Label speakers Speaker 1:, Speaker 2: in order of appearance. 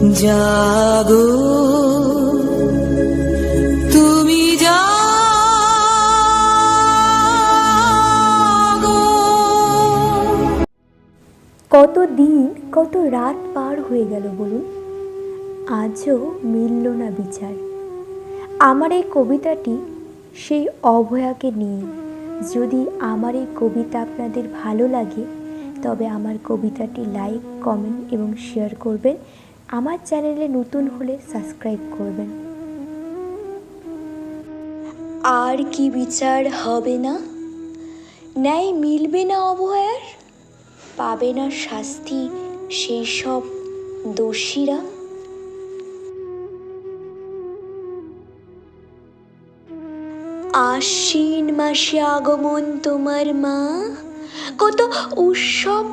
Speaker 1: জাগো তুমি জাগো।
Speaker 2: কত দিন কত রাত পার হয়ে গেল বলুন, আজও মিলল না বিচার। আমার এই কবিতাটি সেই অভয়াকে নিয়ে। যদি আমার এই কবিতা আপনাদের ভালো লাগে তবে আমার কবিতাটি লাইক, কমেন্ট এবং শেয়ার করবেন। আমার চ্যানেলে নতুন হলে সাবস্ক্রাইব করবেন। আর কি বিচার হবে না, ন্যায় মিলবে না অভয়ার, পাবে না শাস্তি সেই সব দোষীরা। আশ্বিন মাসে আগমন তোমার মা, কত উৎসব